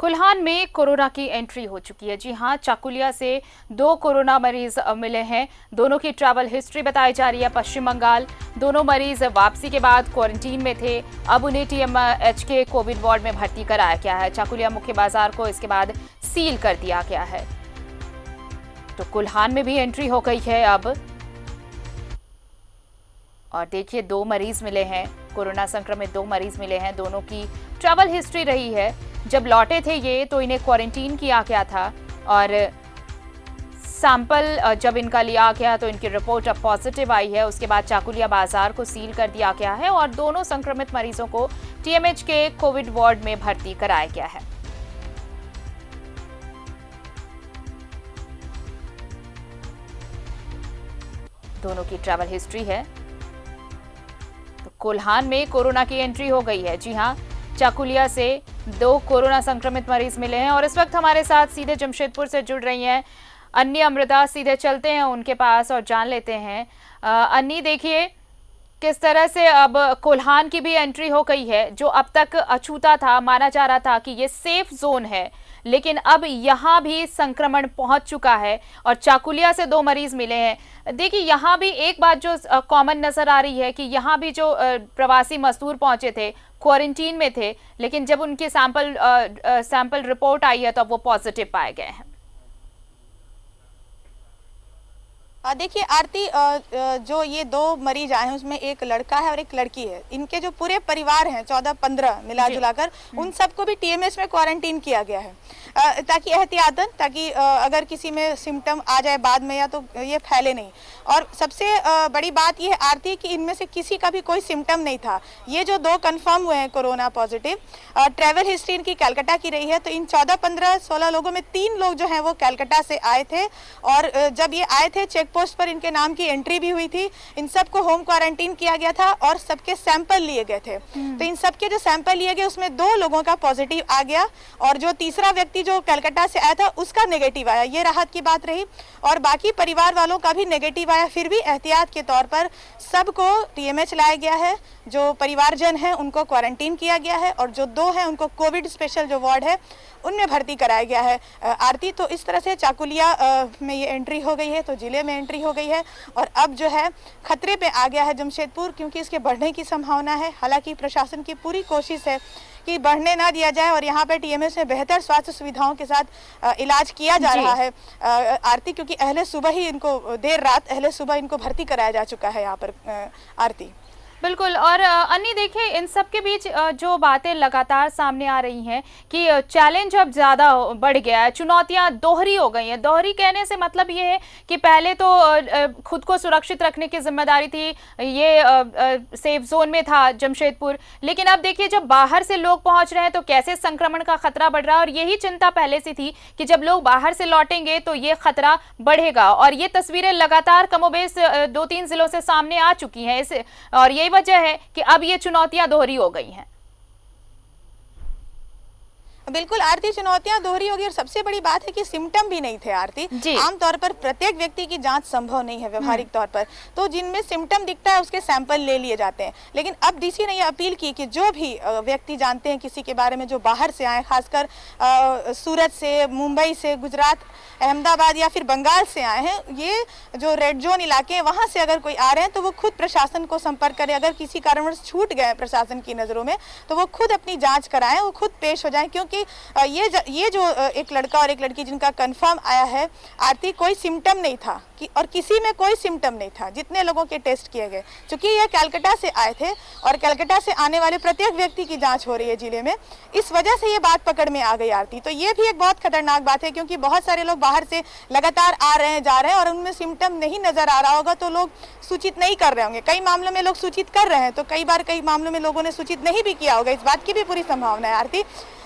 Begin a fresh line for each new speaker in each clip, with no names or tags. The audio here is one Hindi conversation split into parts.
कुल्हान में कोरोना की एंट्री हो चुकी है। जी हां, चाकुलिया से 2 कोरोना मरीज मिले हैं। दोनों की ट्रैवल हिस्ट्री बताई जा रही है पश्चिम बंगाल। दोनों मरीज वापसी के बाद क्वारंटीन में थे। अब उन्हें टीएमएच के कोविड वार्ड में भर्ती कराया गया है। चाकुलिया मुख्य बाजार को इसके बाद सील कर दिया गया है। तो कुल्हान में भी एंट्री हो गई है अब। और देखिए 2 मरीज मिले हैं, कोरोना संक्रमित 2 मरीज मिले हैं। दोनों की ट्रैवल हिस्ट्री रही है। जब लौटे थे ये तो इन्हें क्वारंटीन किया गया था और सैंपल जब इनका लिया गया तो इनकी रिपोर्ट अब पॉजिटिव आई है। उसके बाद चाकुलिया बाजार को सील कर दिया गया है और दोनों संक्रमित मरीजों को टीएमएच के कोविड वार्ड में भर्ती कराया गया है। दोनों की ट्रैवल हिस्ट्री है। तो कुल्हान में कोरोना की एंट्री हो गई है। जी हां, चाकुलिया से 2 कोरोना संक्रमित मरीज मिले हैं और इस वक्त हमारे साथ सीधे जमशेदपुर से जुड़ रही हैं अन्नी अमृता। सीधे चलते हैं उनके पास और जान लेते हैं। अन्नी, देखिए किस तरह से अब कुल्हान की भी एंट्री हो गई है। जो अब तक अछूता था, माना जा रहा था कि ये सेफ जोन है, लेकिन अब यहाँ भी संक्रमण पहुंच चुका है और चाकुलिया से 2 मरीज मिले हैं। देखिए यहाँ भी एक बात जो कॉमन नजर आ रही है कि यहाँ भी जो प्रवासी मजदूर पहुंचे थे क्वारंटीन में थे, लेकिन जब उनके सैंपल रिपोर्ट आई है तो अब वो पॉजिटिव पाए गए हैं।
देखिए आरती, जो ये 2 मरीज आए हैं उसमें एक लड़का है और एक लड़की है। इनके जो पूरे परिवार हैं 14-15 मिला जुलाकर, उन सबको भी टीएमएच में क्वारंटीन किया गया है ताकि एहतियातन, ताकि अगर किसी में सिम्टम आ जाए बाद में या तो ये फैले नहीं। और सबसे बड़ी बात ये है आरती कि इनमें से किसी का भी कोई सिम्टम नहीं था। ये जो 2 कंफर्म हुए हैं कोरोना पॉजिटिव, ट्रैवल हिस्ट्री इनकी कलकत्ता की रही है। तो इन 14, 15, 16 लोगों में 3 लोग जो हैं वो कलकत्ता से आए थे और जब ये आए थे चेक पोस्ट पर इनके नाम की एंट्री भी हुई थी। इन सबको होम क्वारंटीन किया गया था और सबके सैंपल लिए गए थे। तो इन सबके जो सैंपल लिए गए उसमें 2 लोगों का पॉजिटिव आ गया और जो तीसरा व्यक्ति जो कलकत्ता से आया था उसका नेगेटिव आया। ये राहत की बात रही। और बाकी परिवार वालों का भी नेगेटिव आया। फिर भी एहतियात के तौर पर सबको टीएमएच लाया गया है। जो परिवारजन हैं उनको क्वारंटीन किया गया है और जो 2 हैं उनको कोविड स्पेशल जो वार्ड है उनमें भर्ती कराया गया है। आरती, तो इस तरह से चाकुलिया में ये एंट्री हो गई है, तो जिले में एंट्री हो गई है और अब जो है खतरे पे आ गया है जमशेदपुर, क्योंकि इसके बढ़ने की संभावना है। हालांकि प्रशासन की पूरी कोशिश है कि बढ़ने ना दिया जाए और यहाँ पे टीएमएच में बेहतर स्वास्थ्य सुविधाओं के साथ इलाज किया जा रहा है आरती, क्योंकि अहले सुबह ही इनको देर रात अहले सुबह इनको भर्ती कराया जा चुका है यहाँ पर आरती।
बिल्कुल। और अन्नी, देखिए इन सब के बीच जो बातें लगातार सामने आ रही हैं कि चैलेंज अब ज़्यादा बढ़ गया है, चुनौतियां दोहरी हो गई हैं। दोहरी कहने से मतलब ये है कि पहले तो खुद को सुरक्षित रखने की जिम्मेदारी थी, ये सेफ जोन में था जमशेदपुर, लेकिन अब देखिए जब बाहर से लोग पहुंच रहे हैं तो कैसे संक्रमण का खतरा बढ़ रहा है। और यही चिंता पहले से थी कि जब लोग बाहर से लौटेंगे तो ये खतरा बढ़ेगा और ये तस्वीरें लगातार कमोबेश 2-3 जिलों से सामने आ चुकी हैं। और यही वजह है कि अब ये चुनौतियां दोहरी हो गई हैं।
बिल्कुल आरती, चुनौतियां दोहरी होगी और सबसे बड़ी बात है कि सिम्टम भी नहीं थे आरती। आमतौर पर प्रत्येक व्यक्ति की जांच संभव नहीं है व्यवहारिक तौर पर, तो जिनमें सिम्टम दिखता है उसके सैंपल ले लिए जाते हैं। लेकिन अब डीसी ने यह अपील की कि जो भी व्यक्ति जानते हैं किसी के बारे में जो बाहर से आए, खासकर सूरत से, मुंबई से, गुजरात, अहमदाबाद या फिर बंगाल से आए हैं, ये जो रेड जोन इलाके हैं वहाँ से अगर कोई आ रहे हैं तो वो खुद प्रशासन को संपर्क करें। अगर किसी कारणवश छूट गए प्रशासन की नज़रों में तो वो खुद अपनी जाँच कराएं, वो खुद पेश हो जाएं। क्योंकि ये जो एक लड़का और एक लड़की जिनका कंफर्म आया है आरती, कोई सिम्टम नहीं था और किसी में कोई सिम्टम नहीं था जितने लोगों के टेस्ट किए गए। क्योंकि ये कलकत्ता से आए थे और कलकत्ता से आने वाले प्रत्येक व्यक्ति की जांच हो रही है जिले में, इस वजह से ये बात पकड़ में आ गई आरती। तो ये भी एक बहुत खतरनाक बात है, क्योंकि बहुत सारे लोग बाहर से लगातार आ रहे हैं, जा रहे हैं और उनमें सिम्टम नहीं नजर आ रहा होगा तो लोग सूचित नहीं कर रहे होंगे। कई मामलों में लोग सूचित कर रहे हैं, तो कई मामलों में लोगों ने सूचित नहीं भी किया होगा। इस बात की भी पूरी संभावना है आरती।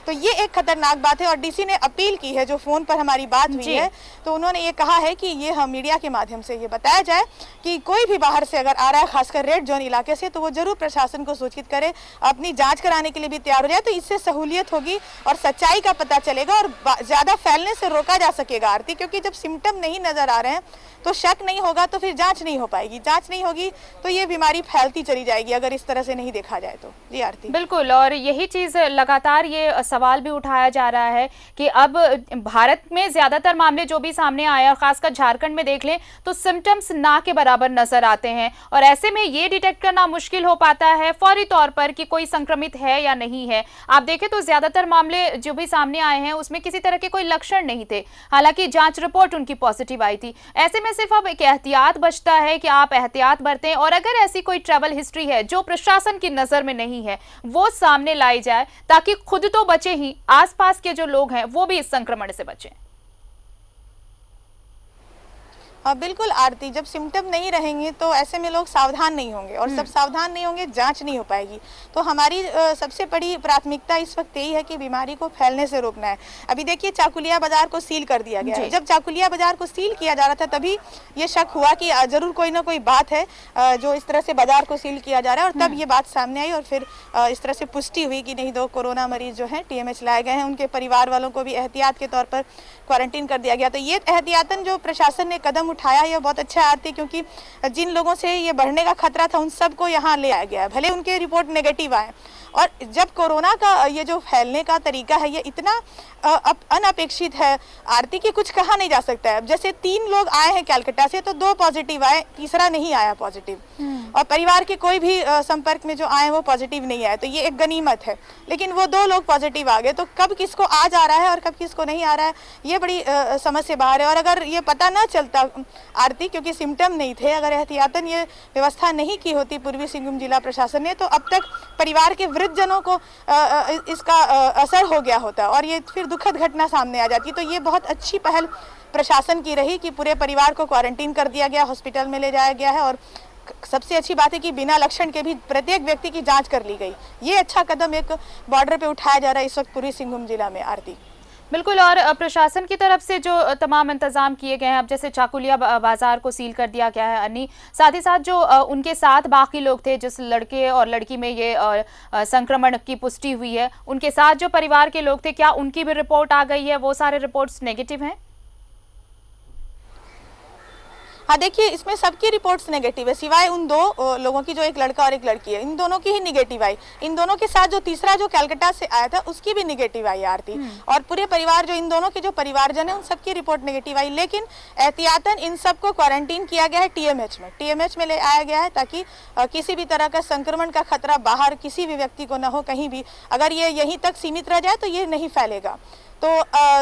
तो ये एक खतरनाक बात है और डीसी ने अपील की है, जो फोन पर हमारी बात हुई है तो उन्होंने ये कहा है कि ये हम मीडिया के माध्यम से ये बताया जाए कि कोई भी बाहर से अगर आ रहा है, खासकर रेड जोन इलाके से, तो वो जरूर प्रशासन को सूचित करे, अपनी जांच कराने के लिए भी तैयार हो जाए। तो इससे सहूलियत होगी और सच्चाई का पता चलेगा और ज्यादा फैलने से रोका जा सकेगा आरती। क्योंकि जब सिम्टम नहीं नजर आ रहे हैं तो शक नहीं होगा तो फिर जांच नहीं हो पाएगी, जांच नहीं होगी तो ये बीमारी फैलती चली जाएगी अगर इस तरह से नहीं देखा जाए तो। जी आरती।
बिल्कुल, और यही चीज लगातार ये सवाल भी उठाया जा रहा है कि अब भारत में ज्यादातर मामले जो भी सामने आए और खासकर झारखंड में देख लें तो सिम्टम्स ना के बराबर नजर आते हैं, और ऐसे में ये डिटेक्ट करना मुश्किल हो पाता है फौरी तौर पर कि कोई संक्रमित है या नहीं है। आप देखें तो ज्यादातर मामले जो भी सामने आए हैं उसमें किसी तरह के कोई लक्षण नहीं थे, हालांकि जांच रिपोर्ट उनकी पॉजिटिव आई थी। ऐसे में सिर्फ अब एक एहतियात बचता है कि आप एहतियात बरतें, और अगर ऐसी कोई ट्रैवल हिस्ट्री है जो प्रशासन की नजर में नहीं है वो सामने लाई जाए, ताकि खुद तो बचे ही, आसपास के जो लोग हैं वो भी इस संक्रमण से बचें।
बिल्कुल आरती, जब सिम्टम नहीं रहेंगे तो ऐसे में लोग सावधान नहीं होंगे, और सब सावधान नहीं होंगे जांच नहीं हो पाएगी। तो हमारी सबसे बड़ी प्राथमिकता इस वक्त यही है कि बीमारी को फैलने से रोकना है। अभी देखिए चाकुलिया बाजार को सील कर दिया गया है। जब चाकुलिया बाजार को सील किया जा रहा था तभी ये शक हुआ कि जरूर कोई ना कोई बात है जो इस तरह से बाजार को सील किया जा रहा है, और तब ये बात सामने आई और फिर इस तरह से पुष्टि हुई कि नहीं, 2 कोरोना मरीज जो है TMH लाए गए हैं, उनके परिवार वालों को भी एहतियात के तौर पर क्वारंटीन कर दिया गया। तो ये एहतियातन जो प्रशासन ने कदम उठाया ये बहुत अच्छा आती, क्योंकि जिन लोगों से ये बढ़ने का खतरा था उन सबको यहाँ ले आया गया है, भले उनके रिपोर्ट नेगेटिव आए। और जब कोरोना का ये जो फैलने का तरीका है ये इतना अनअपेक्षित है आरती की कुछ कहा नहीं जा सकता है। अब जैसे 3 लोग आए हैं कलकत्ता से तो 2 पॉजिटिव आए, तीसरा नहीं आया पॉजिटिव, और परिवार के कोई भी संपर्क में जो आए वो पॉजिटिव नहीं आए, तो ये एक गनीमत है। लेकिन वो 2 लोग पॉजिटिव आ गए, तो कब किसको आ जा रहा है और कब किसको नहीं आ रहा है ये बड़ी समझ से बाहर है। और अगर ये पता ना चलता आरती, क्योंकि सिम्टम नहीं थे, अगर एहतियातन ये व्यवस्था नहीं की होती पूर्वी सिंहभूम जिला प्रशासन ने, तो अब तक परिवार के वृद्धजनों को इसका असर हो गया होता और ये फिर दुखद घटना सामने आ जाती। तो ये बहुत अच्छी पहल प्रशासन की रही कि पूरे परिवार को क्वारंटीन कर दिया गया, हॉस्पिटल में ले जाया गया है, और सबसे अच्छी बात है कि बिना लक्षण के भी प्रत्येक व्यक्ति की जांच कर ली गई। ये अच्छा कदम एक बॉर्डर पे उठाया जा रहा है इस वक्त पूर्वी सिंहभूम जिला में आरती।
बिल्कुल, और प्रशासन की तरफ से जो तमाम इंतजाम किए गए हैं, अब जैसे चाकुलिया बाजार को सील कर दिया गया है अन्नी, साथ ही साथ जो उनके साथ बाकी लोग थे जिस लड़के और लड़की में ये संक्रमण की पुष्टि हुई है, उनके साथ जो परिवार के लोग थे क्या उनकी भी रिपोर्ट आ गई है? वो सारे रिपोर्ट्स नेगेटिव हैं?
हाँ देखिए, इसमें सबकी रिपोर्ट्स नेगेटिव है सिवाय उन 2 लोगों की, जो एक लड़का और एक लड़की है, इन दोनों की ही नेगेटिव आई। इन दोनों के साथ जो तीसरा जो कलकत्ता से आया था उसकी भी नेगेटिव आई आरती, और पूरे परिवार जो इन दोनों के जो परिवारजन है उन सबकी रिपोर्ट नेगेटिव आई। लेकिन एहतियातन इन सबको क्वारंटीन किया गया है TMH में ले आया गया है, ताकि किसी भी तरह का संक्रमण का खतरा बाहर किसी भी व्यक्ति को न हो कहीं भी। अगर ये यहीं तक सीमित रह जाए तो ये नहीं फैलेगा, तो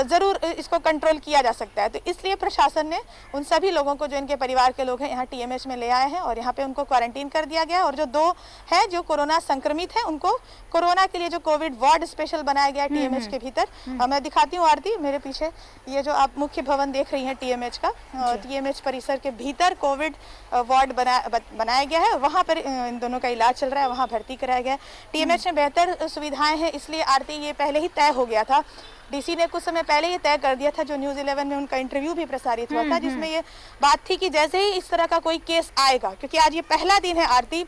ज़रूर इसको कंट्रोल किया जा सकता है। तो इसलिए प्रशासन ने उन सभी लोगों को जो इनके परिवार के लोग हैं यहाँ TMH में ले आए हैं और यहाँ पे उनको क्वारंटीन कर दिया गया। और जो 2 हैं जो कोरोना संक्रमित हैं उनको कोरोना के लिए जो कोविड वार्ड स्पेशल बनाया गया TMH के भीतर, मैं दिखाती हूँ आरती, मेरे पीछे ये जो आप मुख्य भवन देख रही हैं TMH का, TMH परिसर के भीतर कोविड वार्ड बनाया गया है, वहाँ पर इन दोनों का इलाज चल रहा है, वहाँ भर्ती कराया गया है। TMH में बेहतर सुविधाएं हैं, इसलिए आरती ये पहले ही तय हो गया था। डीसी ने कुछ समय पहले ये तय कर दिया था, जो न्यूज़ 11 में उनका इंटरव्यू भी प्रसारित हुआ था, जिसमें ये बात थी कि जैसे ही इस तरह का कोई केस आएगा, क्योंकि आज ये पहला दिन है आरती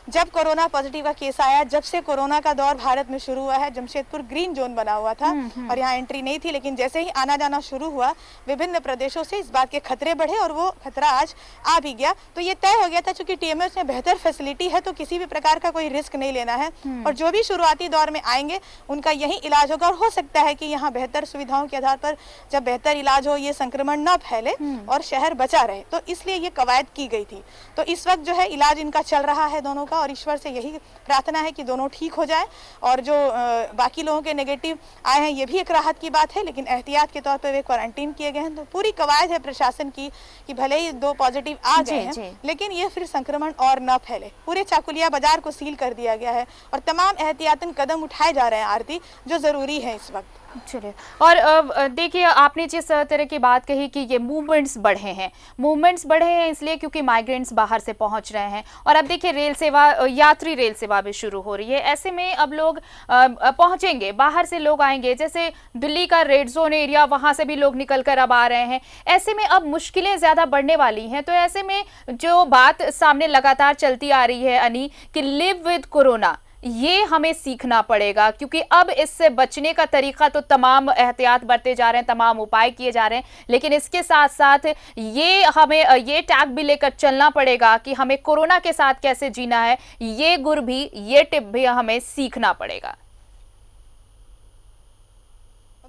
जब कोरोना पॉजिटिव का केस आया, जब से कोरोना का दौर भारत में शुरू हुआ है। जमशेदपुर ग्रीन जोन बना हुआ था और यहाँ एंट्री नहीं थी, लेकिन जैसे ही आना जाना शुरू हुआ विभिन्न प्रदेशों से, इस बात के खतरे बढ़े और वो खतरा आज आ भी गया। तो ये तय हो गया था चूंकि TMH में बेहतर फैसिलिटी है तो किसी भी प्रकार का कोई रिस्क नहीं लेना है, और जो भी शुरुआती दौर में आएंगे उनका यही इलाज होगा। और हो सकता है कि यहाँ बेहतर सुविधाओं के आधार पर जब बेहतर इलाज हो, ये संक्रमण न फैले और शहर बचा रहे, तो इसलिए ये कवायद की गई थी। तो इस वक्त जो है इलाज इनका चल रहा है दोनों का, और ईश्वर से यही प्रार्थना है कि दोनों ठीक हो जाए। और जो बाकी लोगों के नेगेटिव आए हैं ये भी एक राहत की बात है, लेकिन एहतियात के तौर पर वे क्वारंटीन किए गए हैं। तो पूरी कवायद है प्रशासन की कि भले ही 2 पॉजिटिव आ गए हैं लेकिन ये फिर संक्रमण और न फैले। पूरे चाकुलिया बाजार को सील कर दिया गया है और तमाम एहतियातन कदम उठाए जा रहे हैं आरती, जो जरूरी है इस वक्त।
चलिए, और देखिए आपने जिस तरह की बात कही कि ये मूवमेंट्स बढ़े हैं इसलिए क्योंकि माइग्रेंट्स बाहर से पहुंच रहे हैं, और अब देखिए रेल सेवा, यात्री रेल सेवा भी शुरू हो रही है। ऐसे में अब लोग पहुंचेंगे, बाहर से लोग आएंगे, जैसे दिल्ली का रेड जोन एरिया, वहां से भी लोग निकल कर अब आ रहे हैं। ऐसे में अब मुश्किलें ज़्यादा बढ़ने वाली हैं। तो ऐसे में जो बात सामने लगातार चलती आ रही है अनी कि लिव विद कोरोना, ये हमें सीखना पड़ेगा, क्योंकि अब इससे बचने का तरीका तो तमाम एहतियात बरते जा रहे हैं, तमाम उपाय किए जा रहे हैं, लेकिन इसके साथ साथ ये हमें ये टैग भी लेकर चलना पड़ेगा कि हमें कोरोना के साथ कैसे जीना है। ये गुर भी, ये टिप भी हमें सीखना पड़ेगा।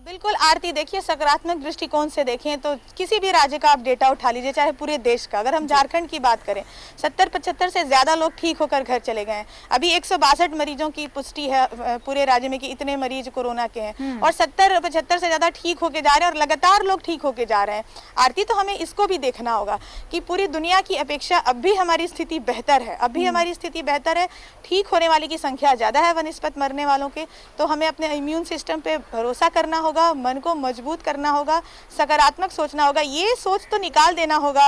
बिल्कुल आरती, देखिए सकारात्मक दृष्टिकोण से देखें तो किसी भी राज्य का आप डेटा उठा लीजिए, चाहे पूरे देश का। अगर हम झारखंड की बात करें, 70-75 से ज्यादा लोग ठीक होकर घर चले गए हैं। अभी 162 मरीजों की पुष्टि है पूरे राज्य में कि इतने मरीज कोरोना के हैं, और 70-75 से ज्यादा ठीक होके जा रहे हैं और लगातार लोग ठीक होके जा रहे हैं। आरती, तो हमें इसको भी देखना होगा कि पूरी दुनिया की अपेक्षा अब भी हमारी स्थिति बेहतर है, अब भी हमारी स्थिति बेहतर है। ठीक होने वाले की संख्या ज्यादा है बनिस्बत मरने वालों के। तो हमें अपने इम्यून सिस्टम पे भरोसा करना होगा, मन को मजबूत करना होगा, सकारात्मक सोचना होगा। ये सोच तो निकाल देना होगा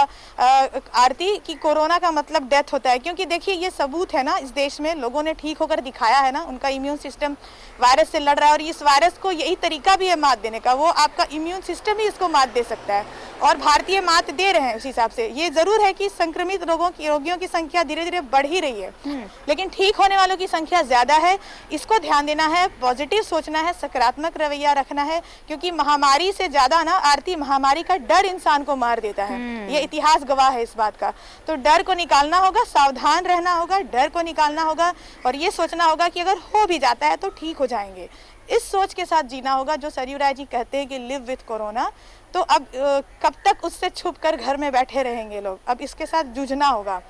आरती कि कोरोना का मतलब डेथ होता है, क्योंकि देखिए ये सबूत है ना, इस देश में लोगों ने ठीक होकर दिखाया है ना, उनका इम्यून सिस्टम वायरस से लड़ रहा है। और इस वायरस को यही तरीका भी है मात देने का, वो आपका इम्यून सिस्टम ही इसको मात दे सकता है, और भारतीय मात दे रहे हैं उस हिसाब से। ये जरूर है कि संक्रमित रोगियों की संख्या धीरे धीरे बढ़ ही रही है, लेकिन ठीक होने वालों की संख्या ज्यादा है। इसको ध्यान देना है, पॉजिटिव सोचना है, सकारात्मक रवैया रखना है, क्योंकि महामारी से ज्यादा ना आरती, महामारी का डर इंसान को मार देता है। ये इतिहास गवाह है इस बात का। तो डर को निकालना होगा, सावधान रहना होगा, डर को निकालना होगा, और ये सोचना होगा कि अगर हो भी जाता है तो ठीक हो जाएंगे। इस सोच के साथ जीना होगा, जो सरयू राय जी कहते हैं कि लिव विथ कोरोना। तो अब कब तक उससे छुप कर घर में बैठे रहेंगे लोग, अब इसके साथ जूझना होगा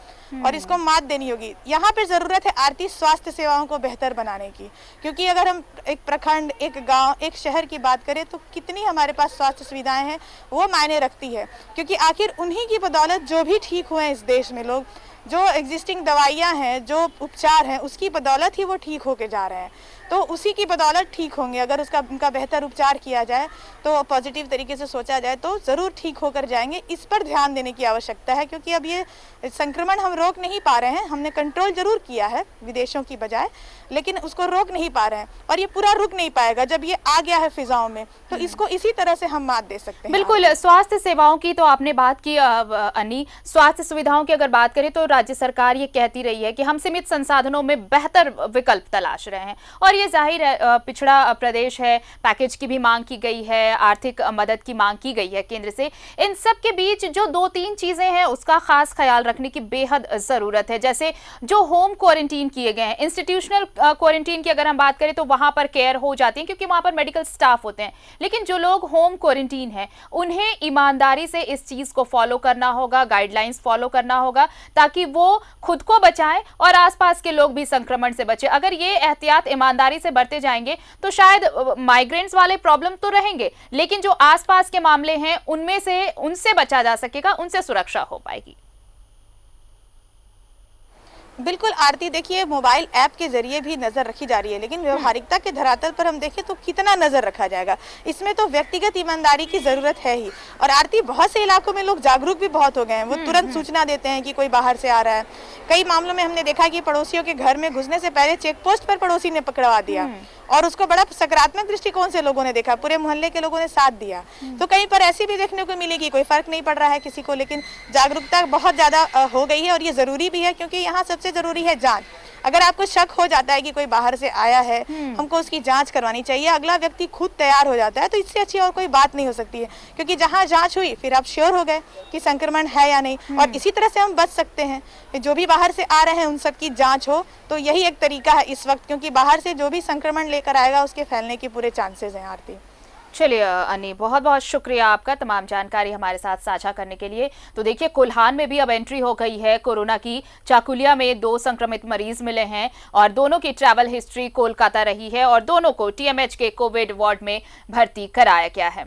और इसको मात देनी होगी। यहाँ पे जरूरत है आरती स्वास्थ्य सेवाओं को बेहतर बनाने की, क्योंकि अगर हम एक प्रखंड, एक गांव, एक शहर की बात करें तो कितनी हमारे पास स्वास्थ्य सुविधाएं हैं, वो मायने रखती है। क्योंकि आखिर उन्हीं की बदौलत जो भी ठीक हुए हैं इस देश में लोग, जो एग्जिस्टिंग दवाइयाँ हैं, जो उपचार हैं, उसकी बदौलत ही वो ठीक होके जा रहे हैं। तो उसी की बदौलत ठीक होंगे। अगर उनका बेहतर उपचार किया जाए, तो पॉजिटिव तरीके से सोचा जाए, तो ज़रूर ठीक होकर जाएंगे। इस पर ध्यान देने की आवश्यकता है, क्योंकि अब ये संक्रमण हम रोक नहीं पा रहे हैं। हमने कंट्रोल जरूर किया है विदेशों की बजाय, लेकिन उसको रोक नहीं पा रहे हैं, और ये पूरा रुक नहीं पाएगा। जब ये आ गया है फिजाओं में, तो इसको इसी तरह से हम मात दे सकते हैं।
बिल्कुल, स्वास्थ्य सेवाओं की तो आपने बात की अन्नी। स्वास्थ्य सुविधाओं की अगर बात करें तो राज्य सरकार ये कहती रही है कि हम सीमित संसाधनों में बेहतर विकल्प तलाश रहे हैं, और ये जाहिर है पिछड़ा प्रदेश है, पैकेज की भी मांग की गई है, आर्थिक मदद की मांग की गई है केंद्र से। इन सब के बीच जो 2-3 चीजें हैं उसका खास ख्याल रखने की बेहद जरूरत है। जैसे जो होम क्वारंटीन किए गए हैं, इंस्टीट्यूशनल क्वारंटीन की अगर हम बात करें तो वहां पर केयर हो जाती है, क्योंकि वहां पर मेडिकल स्टाफ होते हैं। लेकिन जो लोग होम क्वारंटीन है, उन्हें ईमानदारी से इस चीज को फॉलो करना होगा, गाइडलाइंस फॉलो करना होगा, ताकि वो खुद को बचाएं और आसपास के लोग भी संक्रमण से बचे। अगर ये एहतियात ईमानदारी से बरते जाएंगे तो शायद माइग्रेंट्स वाले प्रॉब्लम तो रहेंगे, लेकिन जो आसपास के मामले हैं उनमें से उनसे बचा जा सकेगा, उनसे सुरक्षा हो पाएगी।
बिल्कुल आरती, देखिए मोबाइल ऐप के जरिए भी नजर रखी जा रही है, लेकिन व्यवहारिकता के धरातल पर हम देखें तो कितना नजर रखा जाएगा। इसमें तो व्यक्तिगत ईमानदारी की जरूरत है ही। और आरती, बहुत से इलाकों में लोग जागरूक भी बहुत हो गए हैं, वो तुरंत सूचना देते हैं कि कोई बाहर से आ रहा है। कई मामलों में हमने देखा कि पड़ोसियों के घर में घुसने से पहले चेक पोस्ट पर पड़ोसी ने पकड़वा दिया, और उसको बड़ा सकारात्मक दृष्टिकोण से लोगों ने देखा, पूरे मोहल्ले के लोगों ने साथ दिया। तो कहीं पर ऐसी भी देखने को मिलेगी, कोई फर्क नहीं पड़ रहा है किसी को, लेकिन जागरूकता बहुत ज्यादा हो गई है, और ये जरूरी भी है, क्योंकि यहाँ सबसे जरूरी है जांच। अगर आपको शक हो जाता है कि कोई बाहर से आया है, हमको उसकी जांच करवानी चाहिए। अगला व्यक्ति खुद तैयार हो जाता है, तो इससे अच्छी और कोई बात नहीं हो सकती है, क्योंकि जहां जांच हुई फिर आप श्योर हो गए कि संक्रमण है या नहीं, और इसी तरह से हम बच सकते हैं। जो भी बाहर से आ रहे हैं उन सब की जांच हो, तो यही एक तरीका है इस वक्त, क्योंकि बाहर से जो भी संक्रमण लेकर आएगा उसके फैलने के पूरे चांसेस हैं। आरती,
चलिए अन्नी, बहुत बहुत शुक्रिया आपका तमाम जानकारी हमारे साथ साझा करने के लिए। तो देखिए, कोल्हान में भी अब एंट्री हो गई है कोरोना की। चाकुलिया में 2 संक्रमित मरीज मिले हैं, और दोनों की ट्रैवल हिस्ट्री कोलकाता रही है, और दोनों को TMH के कोविड वार्ड में भर्ती कराया गया है।